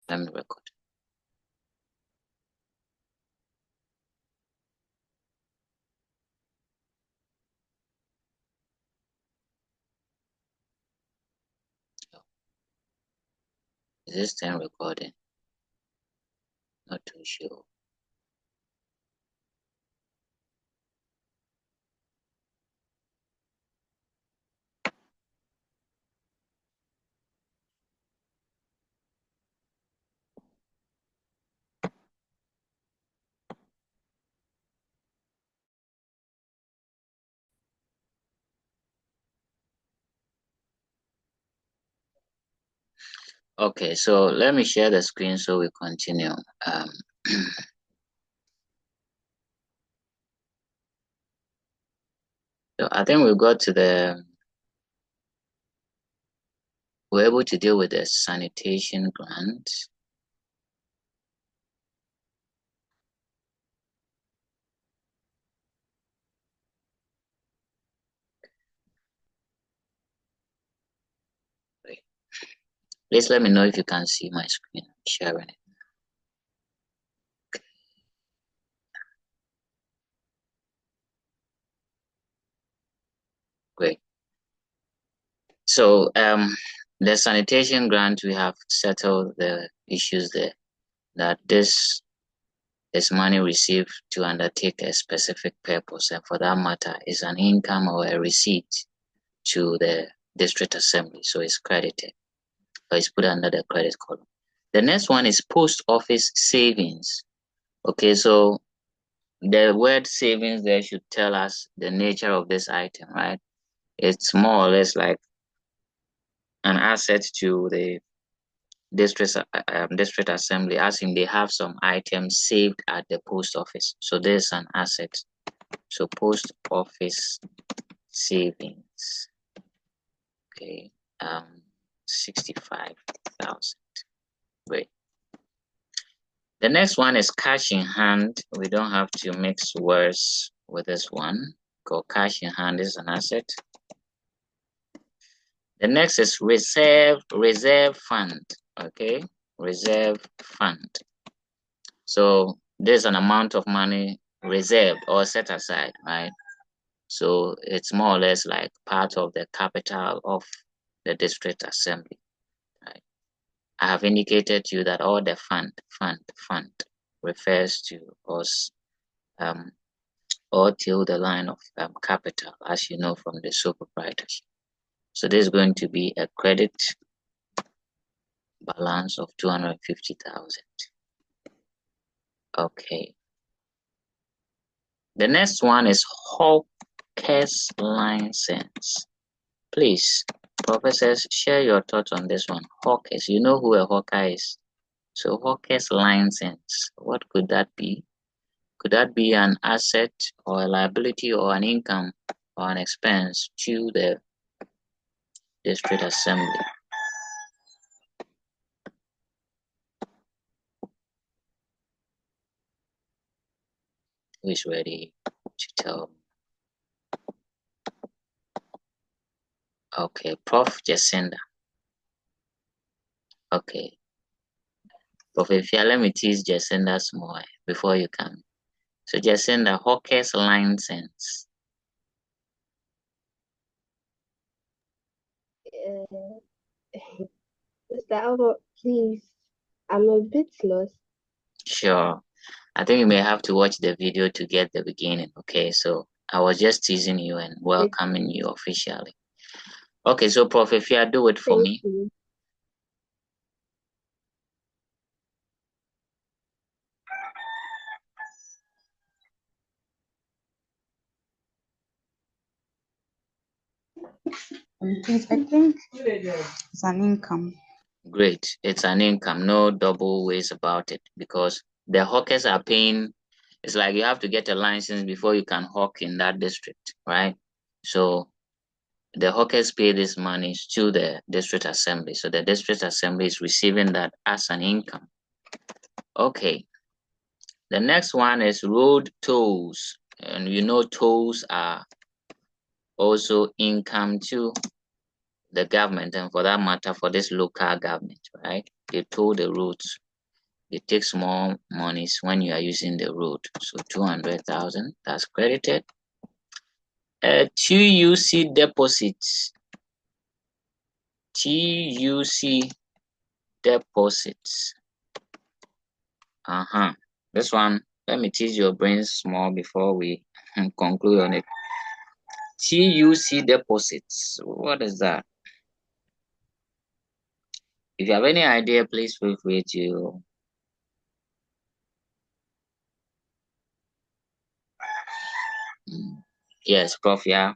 Let me record. Is this thing recording? Not too sure. Okay, so let me share the screen so we continue. So I think we got to we're able to deal with the sanitation grant. Wait. Please let me know if you can see my screen. I'm sharing it. Great. So the sanitation grant, we have settled the issues there, that this is money received to undertake a specific purpose, and for that matter is an income or a receipt to the district assembly, so it's credited, or it's put under the credit column. The next one is post office savings. Okay, so the word savings there should tell us the nature of this item, right? It's more or less like an asset to the district assembly, as in they have some items saved at the post office. So there's an asset. So post office savings. Okay, 65,000. Great. The next one is cash in hand. We don't have to mix words with this one, because cash in hand is an asset. The next is reserve fund. Okay, reserve fund. So there's an amount of money reserved or set aside, right? So it's more or less like part of the capital of the district assembly, right? I have indicated to you that all the fund refers to us or till the line of capital, as you know from the sole proprietorship. So this is going to be a credit balance of 250,000. Okay. The next one is hawker's license. Please, professors, share your thoughts on this one. Hawkers, you know who a hawker is. So hawker's license, what could that be? Could that be an asset or a liability or an income or an expense to the district assembly? Who is ready to tell? Okay, Prof. Jacinda. Okay. Prof. Ifya, let me tease Jacinda small before you come. So Jacinda, hawker's license. Mr. Albert, please, I'm a bit lost. Sure. I think you may have to watch the video to get the beginning. Okay, so I was just teasing you and welcoming you officially. Okay, so Prof. Ifya, do it for Thank me. you. I think it's an income. Great. It's an income, no double ways about it, because the hawkers are paying. It's like you have to get a license before you can hawk in that district, right? So the hawkers pay this money to the district assembly. So the district assembly is receiving that as an income. Okay. The next one is road tolls. And you know tolls are also income too. the government, and for that matter, for this local government, right? They toll the roads. They take small monies when you are using the road. So 200,000, that's credited. TUC deposits. TUC deposits. This one, let me tease your brains small before we conclude on it. TUC deposits. What is that? If you have any idea, please feel free to yes, Prof. Yeah.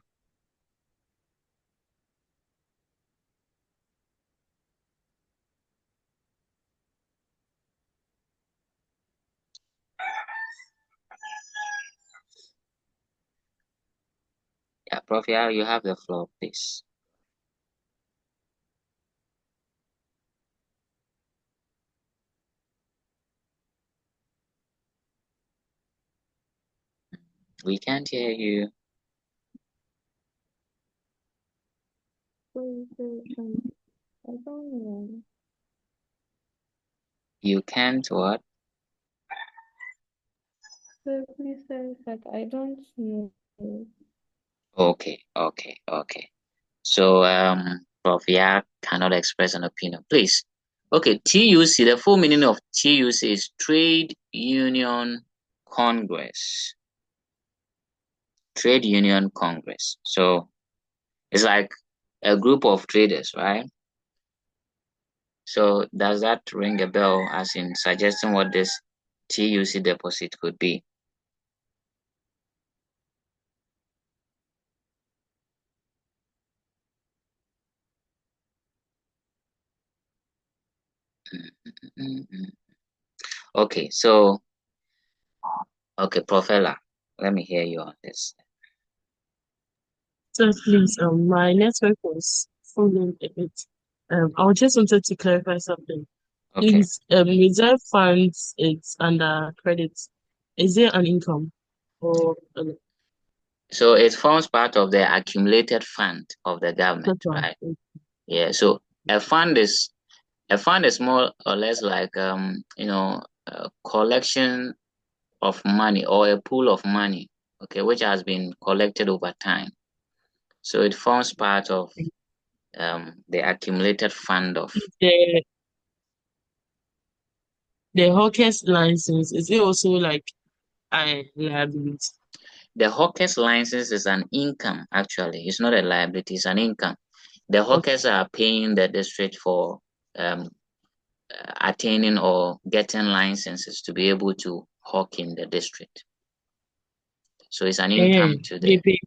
Yeah, Prof. Yeah, you have the floor, please. We can't hear you. I don't know. You can't what? So please say that I don't know. Okay. So Prof. Yeah cannot express an opinion. Please. Okay, TUC, the full meaning of TUC is Trade Union Congress. Trade Union Congress. So it's like a group of traders, right? So does that ring a bell as in suggesting what this TUC deposit could be? Okay, so okay, Professor, let me hear you on this. So please, my network was falling a bit. I just wanted to clarify something. Okay. Is reserve funds it's under credit? Is there an income or So it forms part of the accumulated fund of the government, total? right? Yeah. So a fund is more or less like a collection of money or a pool of money, okay, which has been collected over time. So it forms part of the accumulated fund of The hawker's license, is it also like a liability? the hawkers license is an income. Actually, it's not a liability, it's an income. The hawkers are paying the district for attaining or getting licenses to be able to hawk in the district. So it's an income to They the. pay.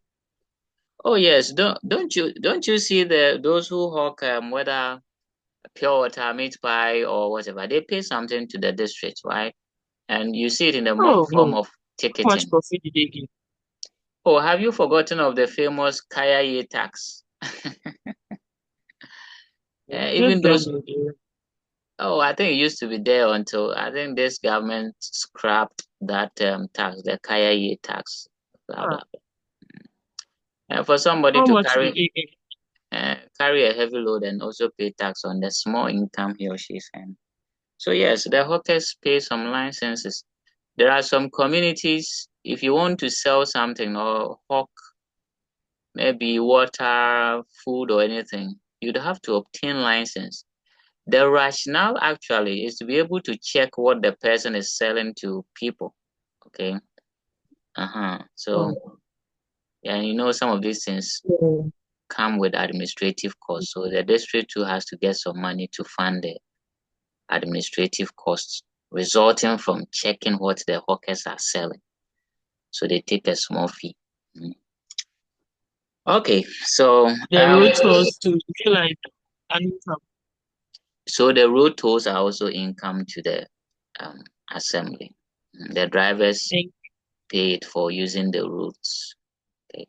Oh yes, don't you see those who hawk whether pure water, meat pie, or whatever, they pay something to the district, right? And you see it in the form of How much ticketing. profit did they give? Oh, have you forgotten of the famous Kaya tax? Even those. Oh, I think it used to be there until I think this government scrapped that tax, the Kaya tax. Blah, blah, blah. And for somebody to carry a heavy load and also pay tax on the small income he or she is earning. So yes, the hawkers pay some licenses. There are some communities, if you want to sell something or hawk maybe water, food or anything, you'd have to obtain license. The rationale actually is to be able to check what the person is selling to people. Okay. So yeah, some of these things come with administrative costs. So the district too has to get some money to fund the administrative costs resulting from checking what the hawkers are selling. So they take a small fee. Okay, so the road tolls to feel like an income. So the road tolls are also income to the assembly. The drivers pay it for using the roads. Okay.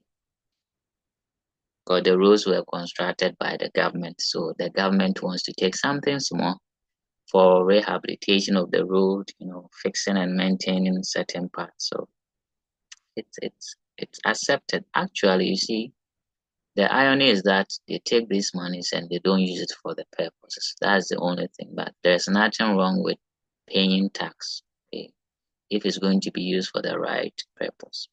Because the roads were constructed by the government, so the government wants to take something small for rehabilitation of the road, fixing and maintaining certain parts. So it's accepted. Actually, you see, The irony is that they take these monies and they don't use it for the purposes. That's the only thing. But there's nothing wrong with paying tax, okay, if it's going to be used for the right purpose.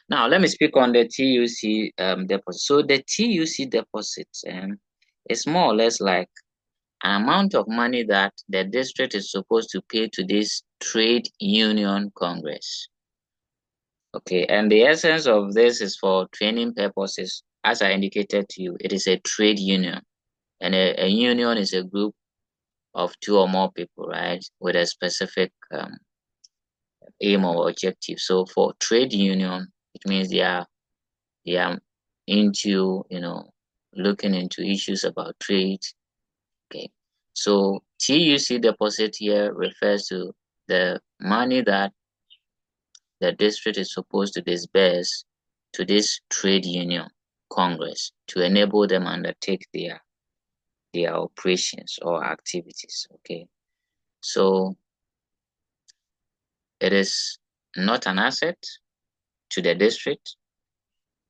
Now, let me speak on the TUC deposit. So the TUC deposit is more or less like an amount of money that the district is supposed to pay to this trade union congress. Okay, and the essence of this is for training purposes. As I indicated to you, it is a trade union, and a union is a group of 2 or more people, right, with a specific aim or objective. So for trade union, it means they are into, looking into issues about trade. Okay, so TUC deposit here refers to the money that the district is supposed to disburse to this trade union congress to enable them undertake their operations or activities. Okay, so it is not an asset to the district.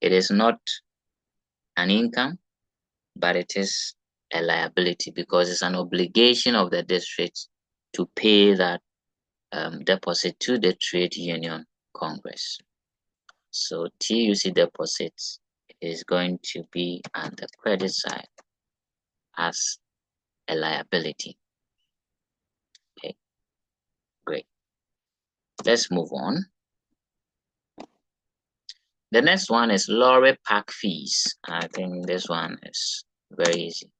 It is not an income, but it is a liability because it's an obligation of the district to pay that deposit to the trade union congress. So TUC deposits is going to be on the credit side as a liability. Okay, great. Let's move on. The next one is lorry park fees. I think this one is very easy.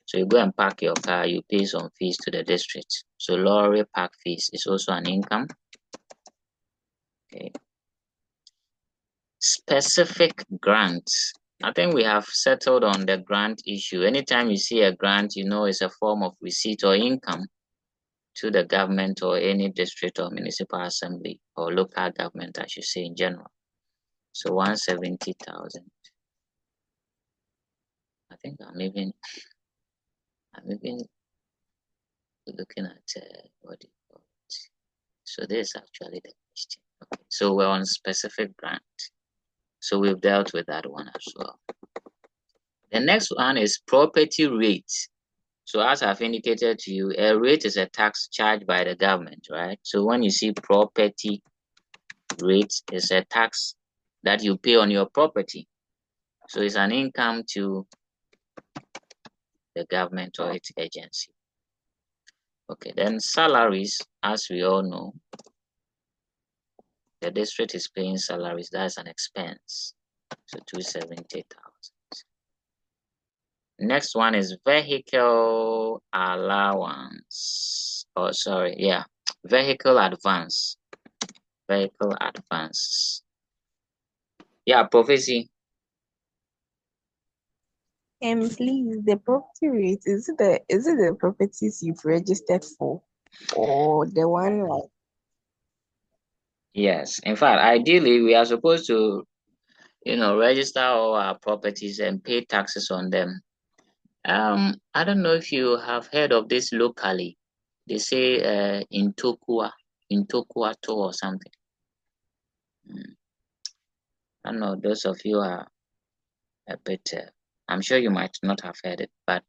So you go and park your car, you pay some fees to the district. So lorry park fees is also an income. Okay. Specific grants. I think we have settled on the grant issue. Anytime you see a grant, it's a form of receipt or income to the government or any district or municipal assembly or local government, I should say in general. So 170,000. I think I'm even looking at what do you call it? So this is actually the question. Okay. So we're on specific grant. So we've dealt with that one as well. The next one is property rate. So as I've indicated to you, a rate is a tax charged by the government, right? So when you see property rate, it's a tax that you pay on your property. So it's an income to the government or its agency. Okay, then salaries, as we all know, the district is paying salaries. That's an expense. So 270,000. Next one is vehicle allowance. Oh, sorry, yeah, vehicle advance. Vehicle advance. Yeah, prophecy. Please, the property rate, is it the properties you've registered for or the one like Yes. In fact, ideally, we are supposed to, register all our properties and pay taxes on them. I don't know if you have heard of this locally. They say Intokua to or something. I don't know, those of you are a bit, I'm sure you might not have heard it, but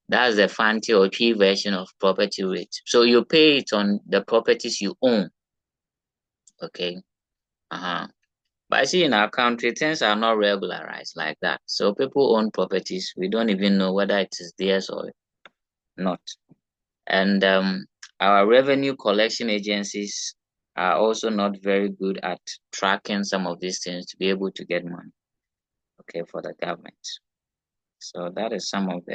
that's the fancy or cheap version of property rate. So you pay it on the properties you own. Okay. But I see in our country, things are not regularized like that. So people own properties. We don't even know whether it is theirs or not. And our revenue collection agencies are also not very good at tracking some of these things to be able to get money, okay, for the government. So that is some of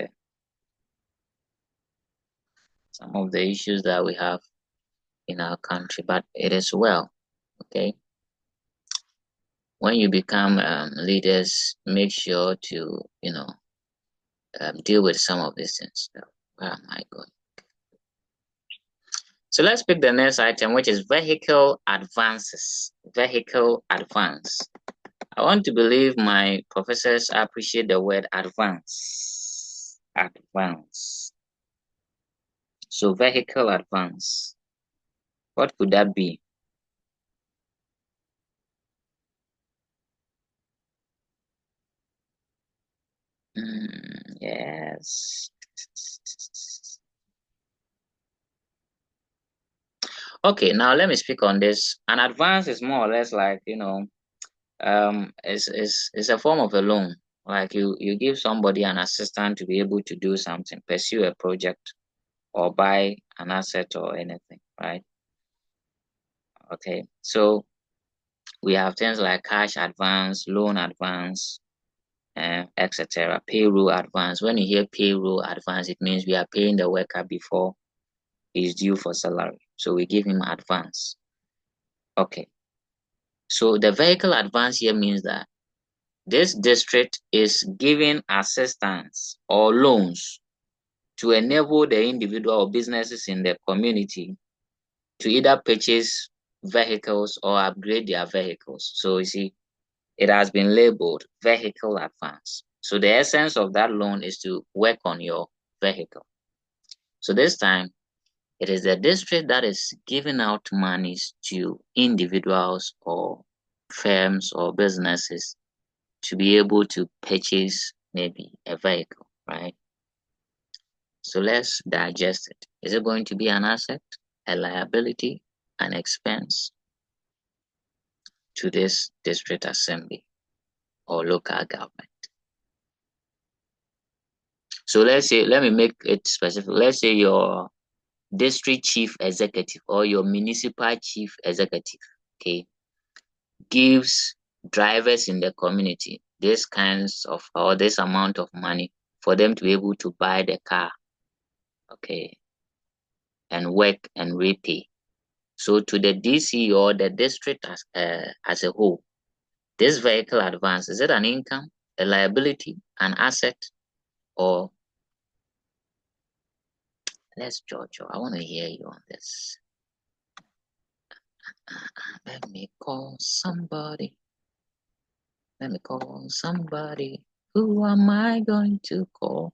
the issues that we have in our country, but it is well, okay. When you become leaders, make sure to deal with some of these things. Where am I going? So let's pick the next item, which is vehicle advances. Vehicle advance. I want to believe my professors appreciate the word advance. Advance. So vehicle advance. What could that be? Yes. Okay, now let me speak on this. An advance is more or less like, it's a form of a loan. Like you give somebody an assistant to be able to do something, pursue a project, or buy an asset or anything, right? Okay, so we have things like cash advance, loan advance, etc. Payroll advance. When you hear payroll advance, it means we are paying the worker before he's due for salary. So we give him advance. Okay. So the vehicle advance here means that this district is giving assistance or loans to enable the individual or businesses in the community to either purchase vehicles or upgrade their vehicles. So you see, it has been labeled vehicle advance. So the essence of that loan is to work on your vehicle. So this time, it is the district that is giving out monies to individuals or firms or businesses to be able to purchase maybe a vehicle, right? So let's digest it. Is it going to be an asset, a liability, an expense to this district assembly or local government? So let's say, let me make it specific. Let's say your district chief executive or your municipal chief executive, okay, gives drivers in the community this kinds of or this amount of money for them to be able to buy the car, okay, and work and repay. So to the DC or the district as a whole, this vehicle advance, is it an income, a liability, an asset, or let's Jojo, I want to hear you on this. Let me call somebody. Let me call somebody. Who am I going to call?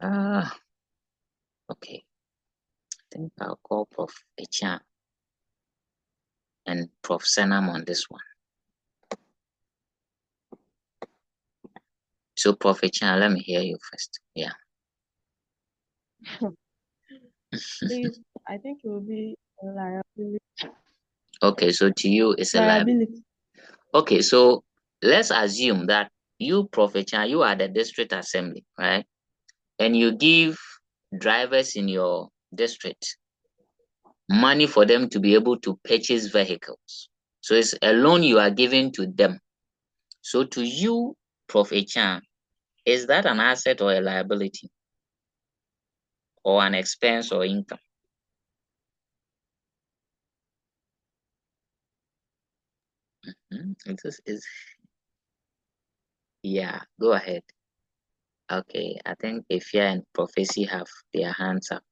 Okay. I think I'll call Prof. Echan and Prof. Senam on this one. So Prof. Echan, let me hear you first. Yeah. Please, I think it will be a liability. Okay, so to you it's a liability. Okay, so let's assume that you, Prof. Echan, you are the district assembly, right? And you give drivers in your district money for them to be able to purchase vehicles. So it's a loan you are giving to them. So to you, Prof. Echan, is that an asset or a liability? Or an expense or income? Yeah, go ahead. Okay, I think Ifya and Prophecy have their hands up.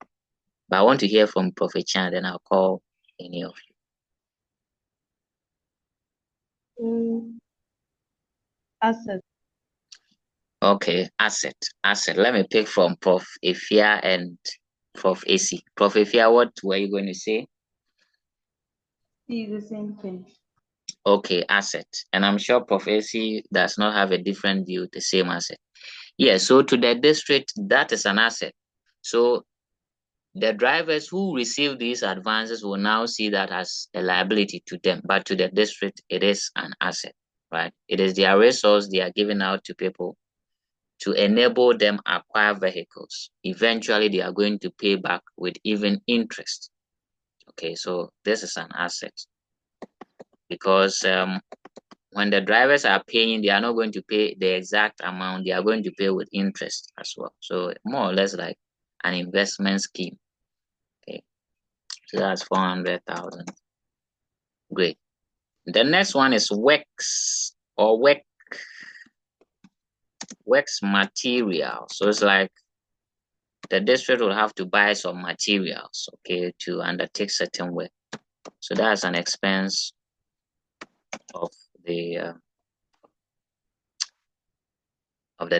But I want to hear from Prophet Chan, then I'll call any of you. Asset. Okay, asset. Let me pick from Prof. Ifya and Prof. AC. Prof. Ifya, what were you going to say? It's the same thing. Okay, asset. And I'm sure Prof. AC does not have a different view, the same asset. Yeah, so to the district, that is an asset. So the drivers who receive these advances will now see that as a liability to them, but to the district, it is an asset, right? It is their resource they are giving out to people to enable them acquire vehicles. Eventually, they are going to pay back with even interest. Okay, so this is an asset because when the drivers are paying, they are not going to pay the exact amount. They are going to pay with interest as well. So more or less like an investment scheme. Okay, so that's 400,000. Great. The next one is works or works material. So it's like the district will have to buy some materials, okay, to undertake certain work. So that's an expense of the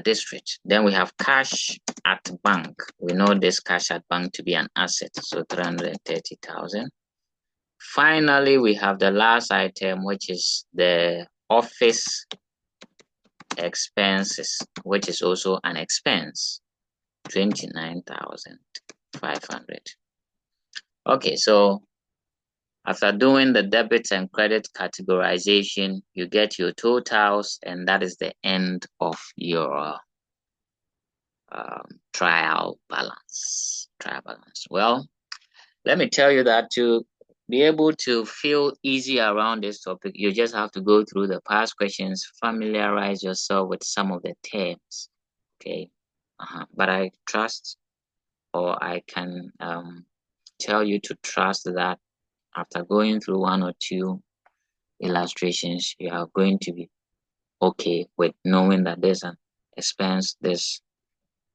district. Then we have cash at bank. We know this cash at bank to be an asset, so 330,000. Finally, we have the last item, which is the office expenses, which is also an expense, 29,500. Okay, so after doing the debit and credit categorization, you get your totals, and that is the end of your trial balance. Well, let me tell you that to be able to feel easy around this topic, you just have to go through the past questions, familiarize yourself with some of the terms. Okay, but I trust, or I can tell you to trust that after going through one or two illustrations, you are going to be okay with knowing that there's an expense, there's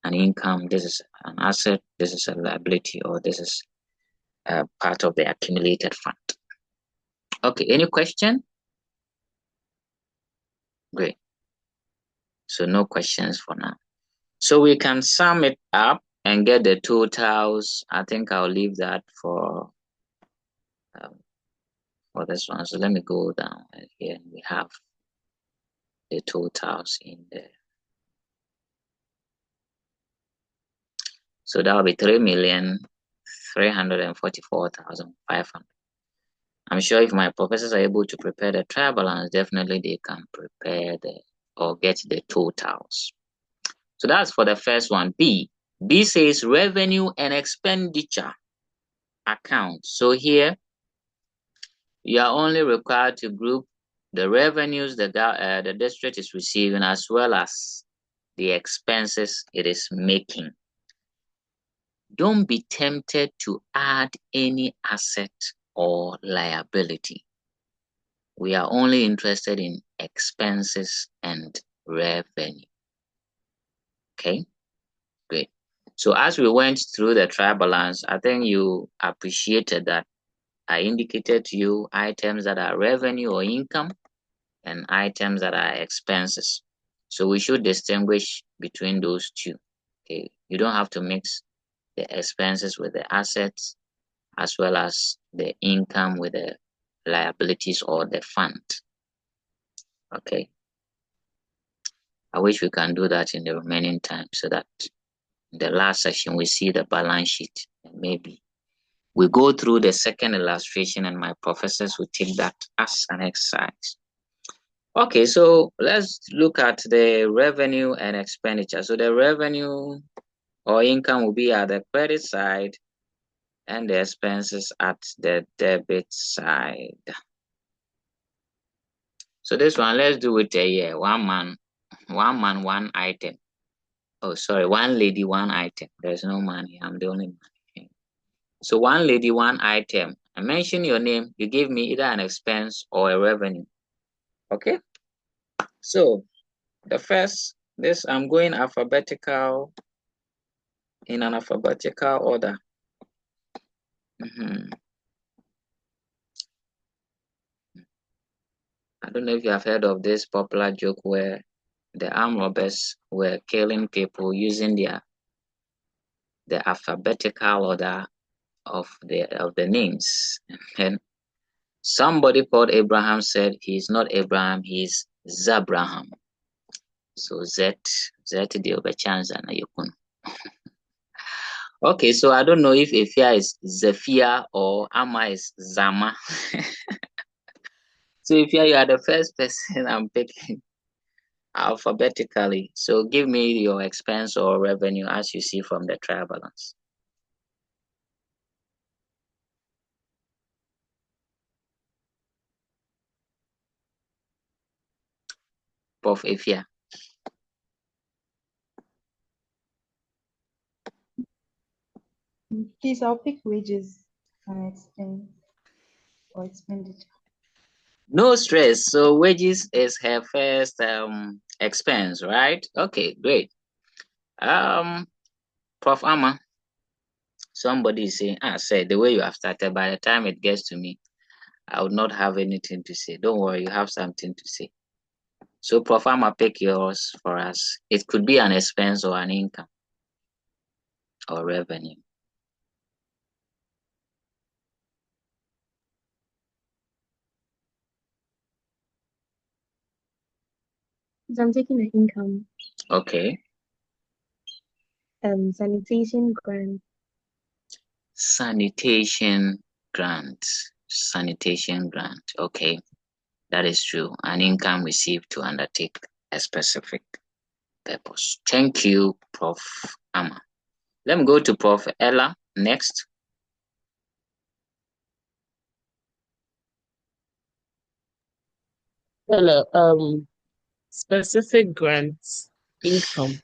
an income, this is an asset, this is a liability, or this is part of the accumulated fund. Okay, any question? Great. So no questions for now. So we can sum it up and get the totals. I think I'll leave that for this one. So let me go down here, and we have the totals in there. So that will be 3,344,500. I'm sure if my professors are able to prepare the trial balance, definitely they can prepare or get the totals. So that's for the first one. B says revenue and expenditure account. So here you are only required to group the revenues that the district is receiving as well as the expenses it is making. Don't be tempted to add any asset or liability. We are only interested in expenses and revenue. Okay, great. So as we went through the trial balance, I think you appreciated that I indicated to you items that are revenue or income and items that are expenses. So we should distinguish between those two. Okay, you don't have to mix the expenses with the assets as well as the income with the liabilities or the fund. Okay, I wish we can do that in the remaining time so that in the last section we see the balance sheet, and maybe we go through the second illustration and my professors will take that as an exercise. Okay, so let's look at the revenue and expenditure. So the revenue or income will be at the credit side and the expenses at the debit side. So this one, let's do it a year. One man, one item. Oh, sorry, one lady, one item. There's no money. I'm the only man. So one lady, one item. I mention your name. You give me either an expense or a revenue. Okay. So the first, this I'm going alphabetical, in an alphabetical order. I don't know if you have heard of this popular joke where the armed robbers were killing people using the alphabetical order of the names. And somebody called Abraham said he's not Abraham, he's Zabraham. So Z the overchance and Ayukun. Okay, so I don't know if Efia is Zephia or Amma is Zama. So Efia, you are the first person I'm picking alphabetically. So give me your expense or revenue as you see from the trial balance. Prof. Efia. Please, I'll pick wages and expense or expenditure. No stress. So wages is her first expense, right? Okay, great. Prof. Amma, somebody is saying, say the way you have started, by the time it gets to me, I would not have anything to say. Don't worry, you have something to say. So Prof. Amma, pick yours for us. It could be an expense or an income or revenue. So I'm taking the income. Okay. Sanitation grant. Sanitation grant. Sanitation grant. Okay. That is true. An income received to undertake a specific purpose. Thank you, Prof. Amma. Let me go to Prof. Ella next. Hello, specific grants income.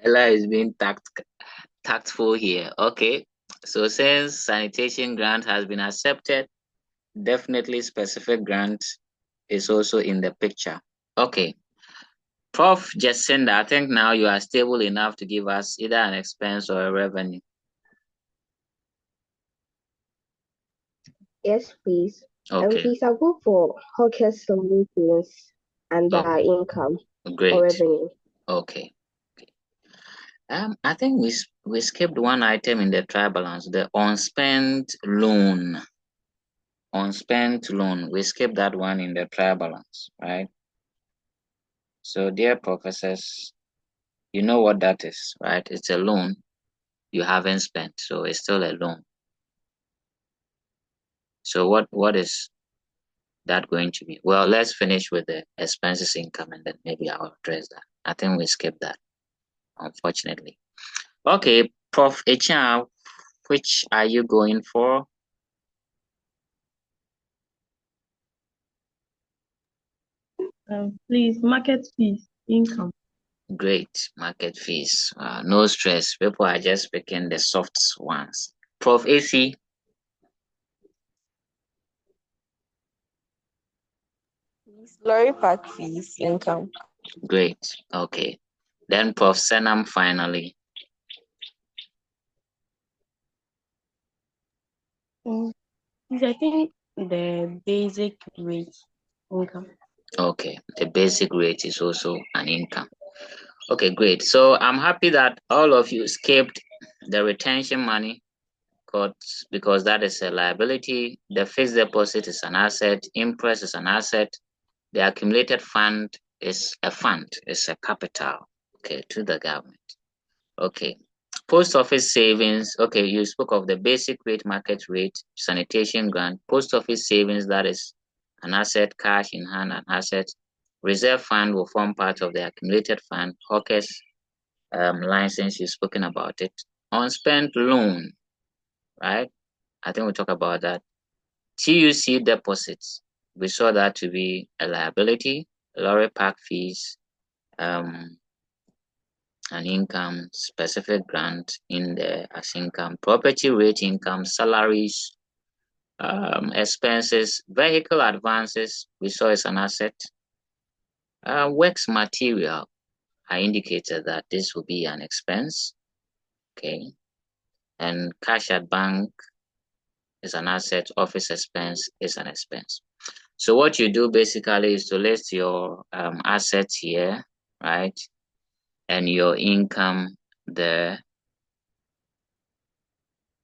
Ella is being tactful here. Okay. So since sanitation grant has been accepted, definitely specific grant is also in the picture. Okay. Prof. Jacinda, I think now you are stable enough to give us either an expense or a revenue. Yes, please. Okay. Please, I'll go for Hawker Solutions and Oh, income or great. revenue. Okay. I think we skipped one item in the trial balance, the unspent loan. Unspent loan. We skipped that one in the trial balance, right? So, dear professors, you know what that is, right? It's a loan you haven't spent, so it's still a loan. So what is that going to be? Well, let's finish with the expenses income and then maybe I'll address that. I think we skipped that, unfortunately. Okay, Prof. Echan, which are you going for? Please, market fees, income. Great, market fees. No stress. People are just picking the soft ones. Prof. AC. Lorry park fees income. Great. Okay. Then Prof. Senam finally. I think the basic rate income. Okay. The basic rate is also an income. Okay, great. So I'm happy that all of you skipped the retention money because that is a liability. The fixed deposit is an asset. Interest is an asset. The accumulated fund is a fund. It's a capital. Okay, to the government. Okay. Post office savings. Okay, you spoke of the basic rate, market rate, sanitation grant, post office savings, that is an asset, cash in hand, an asset. Reserve fund will form part of the accumulated fund. Hawkers license, you've spoken about it. Unspent loan, right? I think we'll talk about that. TUC deposits, we saw that to be a liability. Lorry park fees, an income, specific grant in there as income, property rate income, salaries, expenses, vehicle advances, we saw as an asset. Works material, I indicated that this will be an expense, okay. And cash at bank is an asset, office expense is an expense. So what you do basically is to list your assets here, right? And your income there,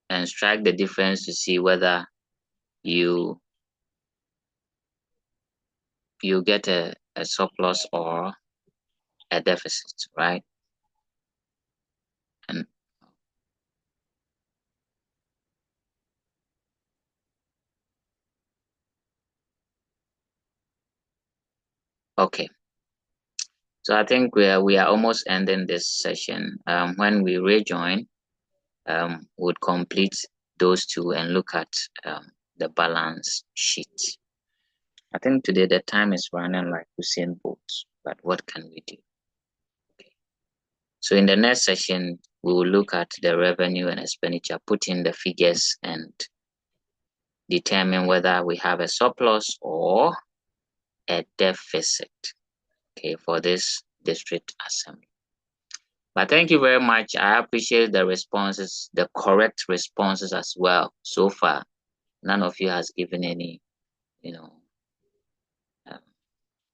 and strike the difference to see whether you get a surplus or a deficit, right? And okay. So I think we are almost ending this session. When we rejoin, we'll complete those two and look at the balance sheet. I think today the time is running like Usain Bolt, but what can we do? Okay. So in the next session, we will look at the revenue and expenditure, put in the figures and determine whether we have a surplus or a deficit, okay, for this district assembly. But thank you very much. I appreciate the responses, the correct responses as well. So far, none of you has given any,